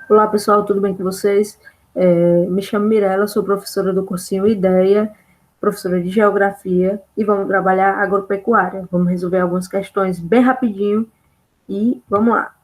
Olá, pessoal, tudo bem com vocês? Me chamo Mirella, sou professora do cursinho Ideia, professora de Geografia, e vamos trabalhar agropecuária. Vamos resolver algumas questões bem rapidinho e vamos lá.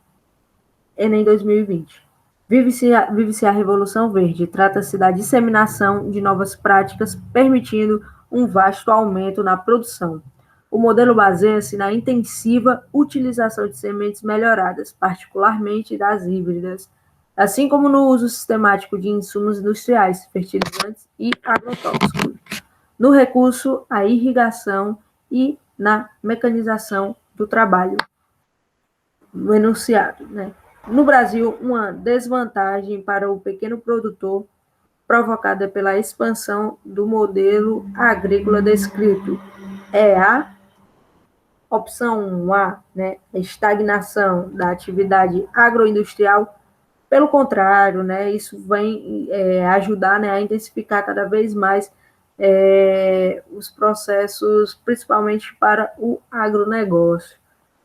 Enem 2020. Vive-se a Revolução Verde. Trata-se da disseminação de novas práticas, permitindo um vasto aumento na produção. O modelo baseia-se na intensiva utilização de sementes melhoradas, particularmente das híbridas, assim como no uso sistemático de insumos industriais, fertilizantes e agrotóxicos, no recurso à irrigação e na mecanização do trabalho, no enunciado, né? No Brasil, uma desvantagem para o pequeno produtor provocada pela expansão do modelo agrícola descrito é a opção A, né, a estagnação da atividade agroindustrial. Pelo contrário, né, isso vem ajudar, né, a intensificar cada vez mais os processos, principalmente para o agronegócio.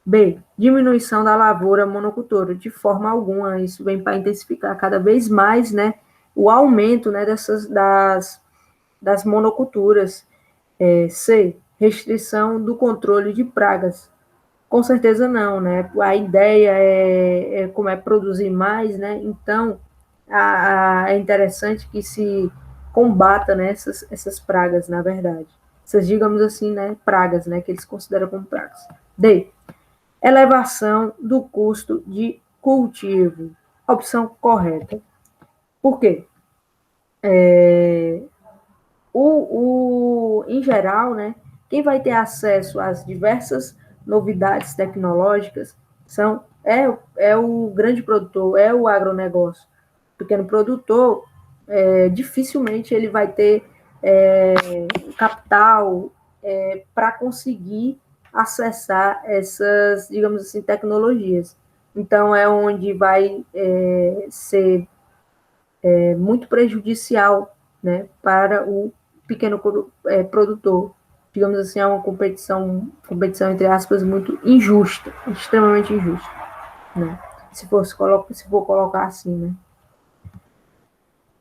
B, diminuição da lavoura monocultora. De forma alguma, isso vem para intensificar cada vez mais, né, o aumento, né, das monoculturas. C, restrição do controle de pragas. Com certeza não, né? A ideia como é produzir mais, né? Então, é interessante que se combata, né, essas pragas, na verdade. Essas, digamos assim, né, pragas, né, que eles consideram como pragas. D, elevação do custo de cultivo. Opção correta. Por quê? Em geral, né, quem vai ter acesso às diversas novidades tecnológicas é o grande produtor, é o agronegócio. O pequeno produtor, dificilmente ele vai ter capital para conseguir acessar essas, digamos assim, tecnologias. Então, é onde vai ser muito prejudicial, né, para o pequeno produtor. Digamos assim, é uma competição entre aspas, muito injusta, extremamente injusta, né? Se for colocar assim, né?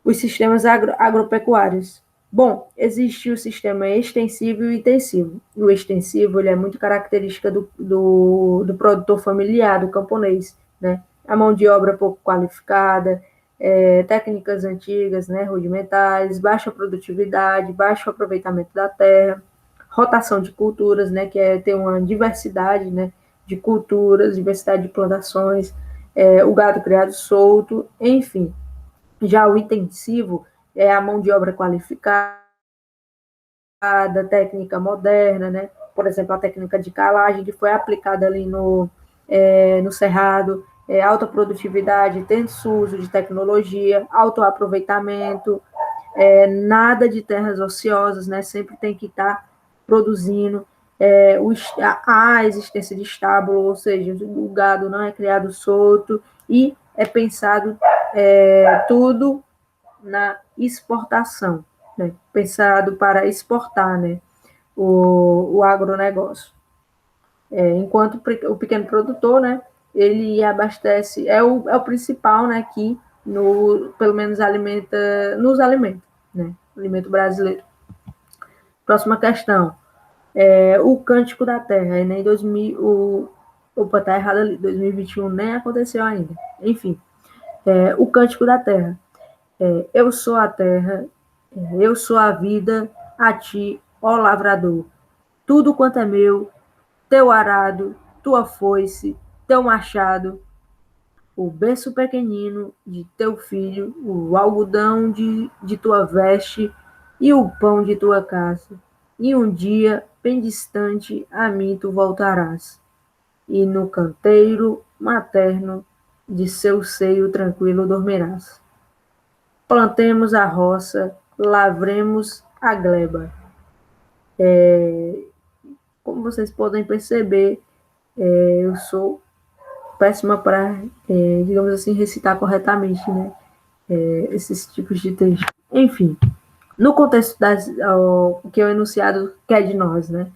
Os sistemas agropecuários. Bom, existe o sistema extensivo e intensivo. O extensivo ele é muito característica do produtor familiar, do camponês, né? A mão de obra pouco qualificada, técnicas antigas, né, rudimentares, baixa produtividade, baixo aproveitamento da terra, rotação de culturas, né, que é ter uma diversidade, né, de culturas, diversidade de plantações, o gado criado solto, enfim. Já o intensivo é a mão de obra qualificada, técnica moderna, né? Por exemplo, a técnica de calagem que foi aplicada ali no Cerrado, alta produtividade, intenso uso de tecnologia, alto aproveitamento, nada de terras ociosas, né? Sempre tem que estar produzindo. A existência de estábulo, ou seja, o gado não é criado solto e é pensado tudo na exportação, né? Pensado para exportar, né? O agronegócio. Enquanto o pequeno produtor, né? Ele abastece, é o principal, né? Que pelo menos nos alimenta, né? O alimento brasileiro. Próxima questão. O Cântico da Terra, nem 2000, opa, tá errado ali, 2021 nem aconteceu ainda. Enfim, o Cântico da Terra. Eu sou a terra, eu sou a vida, a ti, ó lavrador. Tudo quanto é meu, teu arado, tua foice, teu machado, o berço pequenino de teu filho, o algodão de tua veste e o pão de tua casa. E um dia, bem distante, a mim tu voltarás. E no canteiro materno de seu seio tranquilo dormirás. Plantemos a roça, lavremos a gleba. Como vocês podem perceber, eu sou péssima para, digamos assim, recitar corretamente, né? Esses tipos de texto. Enfim, no contexto o que o enunciado quer de nós, né?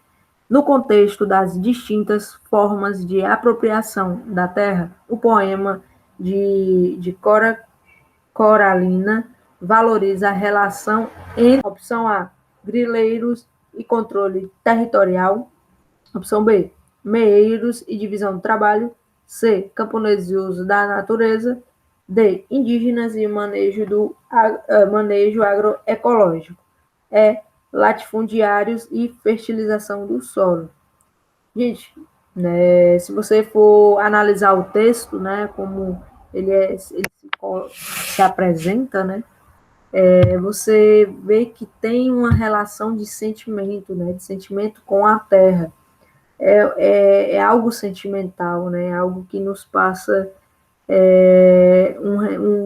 No contexto das distintas formas de apropriação da terra, o poema de Cora coralina valoriza a relação entre, opção A, grileiros e controle territorial, opção B, meeiros e divisão do trabalho, C, camponeses e uso da natureza, D, indígenas e manejo agroecológico, E, latifundiários e fertilização do solo. Gente, né, se você for analisar o texto, né, como ele se apresenta, né, você vê que tem uma relação de sentimento, né, de sentimento com a terra. É algo sentimental, né, algo que nos passa,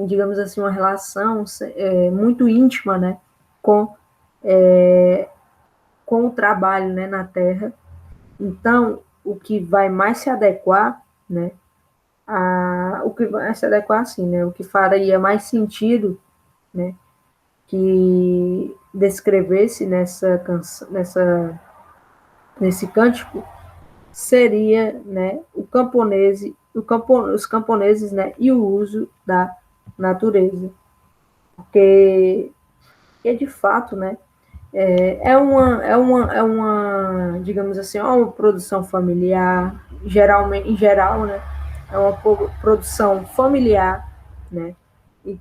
digamos assim, uma relação muito íntima, né, com, com o trabalho, né, na terra. Então, o que vai mais se adequar, né, o que vai se adequar assim, né, o que faria mais sentido, né, que descrevesse nesse cântico seria, né, os camponeses, né, e o uso da natureza, porque de fato, né, digamos assim, é uma produção familiar, em geral, né, é uma produção familiar, né, e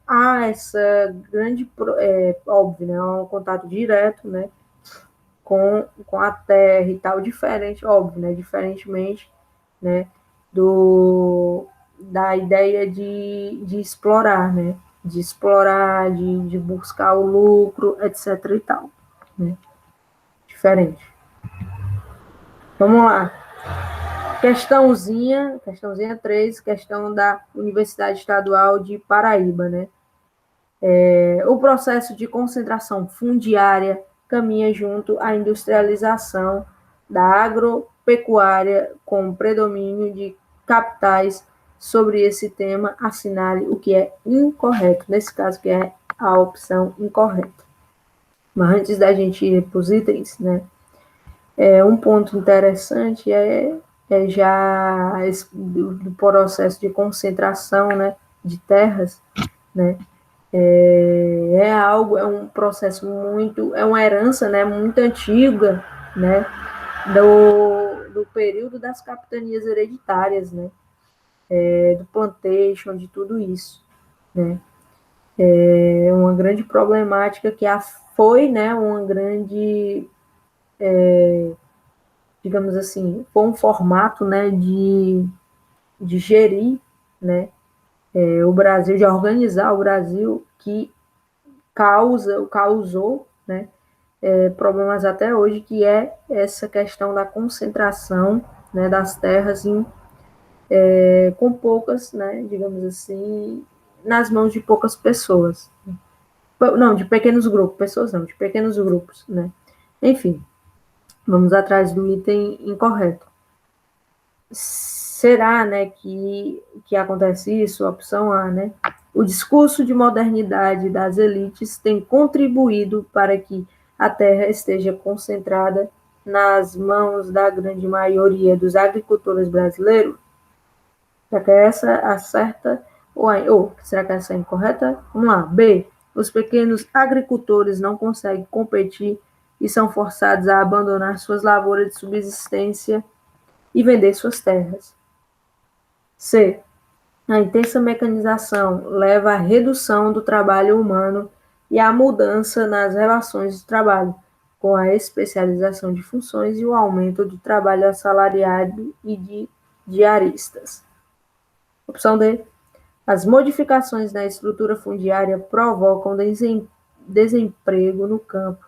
há essa grande, óbvio, né, um contato direto, né, com a terra e tal, diferente, óbvio, né, diferentemente, né, da ideia de explorar, né, de buscar o lucro, etc e tal, né, diferente. Vamos lá. Questãozinha 3, questão da Universidade Estadual de Paraíba, né? O processo de concentração fundiária caminha junto à industrialização da agropecuária com predomínio de capitais. Sobre esse tema, assinale o que é incorreto, nesse caso que é a opção incorreta. Mas antes da gente ir para os itens, né, um ponto interessante já do processo de concentração, né, de terras, né, é um processo muito, é uma herança, né, muito antiga, né, do período das capitanias hereditárias, né, do plantation, de tudo isso, né. É uma grande problemática que foi, né, uma grande, digamos assim, foi um formato, né, de gerir, né, o Brasil, de organizar o Brasil, que causou, né, problemas até hoje, que é essa questão da concentração, né, das terras com poucas, né, digamos assim, nas mãos de poucas pessoas. Não, de pequenos grupos, pessoas não, de pequenos grupos, né. Enfim, vamos atrás do item incorreto. Será, né, que acontece isso? Opção A, né? O discurso de modernidade das elites tem contribuído para que a terra esteja concentrada nas mãos da grande maioria dos agricultores brasileiros? Será que essa a certa ou será que essa é incorreta? Vamos lá. B. Os pequenos agricultores não conseguem competir e são forçados a abandonar suas lavouras de subsistência e vender suas terras. C. A intensa mecanização leva à redução do trabalho humano e à mudança nas relações de trabalho, com a especialização de funções e o aumento do trabalho assalariado e de diaristas. Opção D. As modificações na estrutura fundiária provocam desemprego no campo,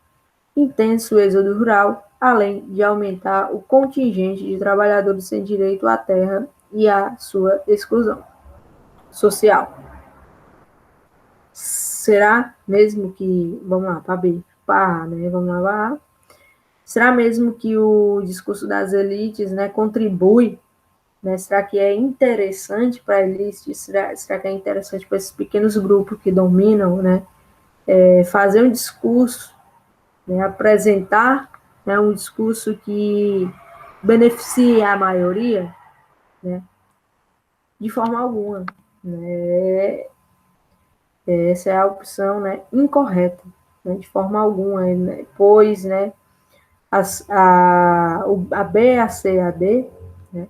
intenso êxodo rural, além de aumentar o contingente de trabalhadores sem direito à terra e à sua exclusão social. Será mesmo que, vamos lá, para B, para A, né? Vamos lá, para A. Será mesmo que o discurso das elites, né, contribui, né? Será que é interessante para a elite? Será que é interessante para esses pequenos grupos que dominam, né, fazer um discurso, né, apresentar, né, um discurso que beneficie a maioria, né? De forma alguma, né? Essa é a opção, né, incorreta, né, de forma alguma, né, pois, né, a B, a C e a D, né,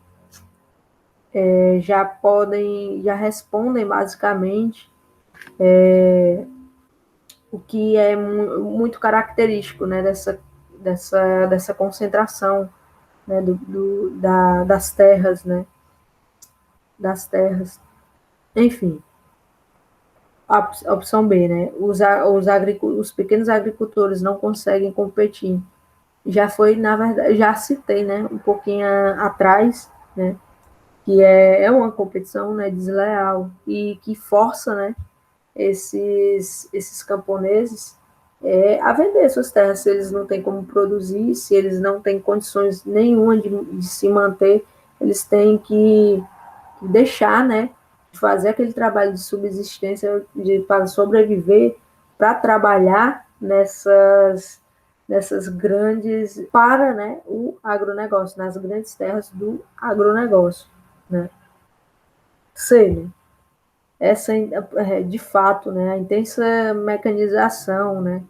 já respondem basicamente o que é muito característico, né, dessa concentração, né, das terras, né, das terras. Enfim, a opção B, né, os pequenos agricultores não conseguem competir. Já foi, na verdade, já citei, né, um pouquinho atrás, né, que é uma competição, né, desleal e que força, né, esses camponeses a vender suas terras, se eles não têm como produzir, se eles não têm condições nenhuma de se manter, eles têm que deixar, né, de fazer aquele trabalho de subsistência para sobreviver, para trabalhar nessas grandes, para, né, o agronegócio, nas grandes terras do agronegócio, né. Sei, né? Essa, de fato, né, a intensa mecanização, né,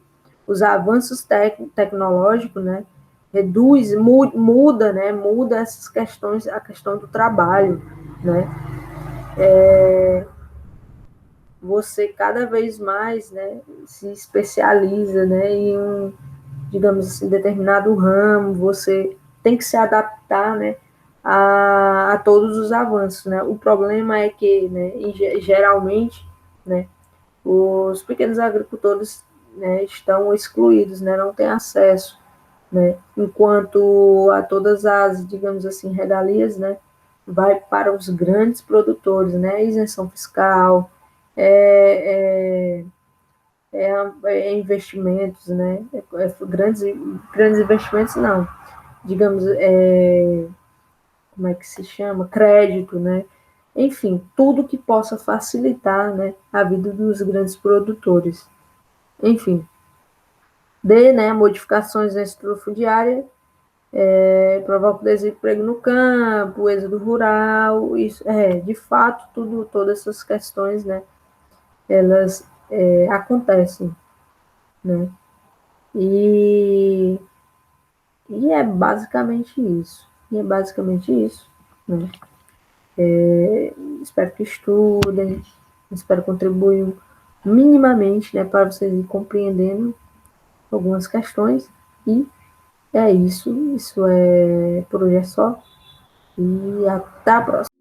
os avanços tecnológicos, né, muda essas questões, a questão do trabalho, né, você cada vez mais, né, se especializa, né, em um, digamos assim, determinado ramo, você tem que se adaptar, né, a todos os avanços, né. O problema é que, né, geralmente, né, os pequenos agricultores, né, estão excluídos, né, não têm acesso, né, enquanto a todas as, digamos assim, regalias, né, vai para os grandes produtores, né, isenção fiscal, é, investimentos, né, grandes investimentos não, digamos, como é que se chama, crédito, né, enfim, tudo que possa facilitar, né, a vida dos grandes produtores. Enfim, D, né, modificações na estrutura fundiária, provoca o desemprego no campo, o êxodo rural, isso de fato todas essas questões, né, elas acontecem, né, e, e é basicamente isso, né. Espero que estudem, espero contribuir minimamente, né, para vocês ir compreendendo algumas questões e é isso. Isso é por hoje é só. E até a próxima.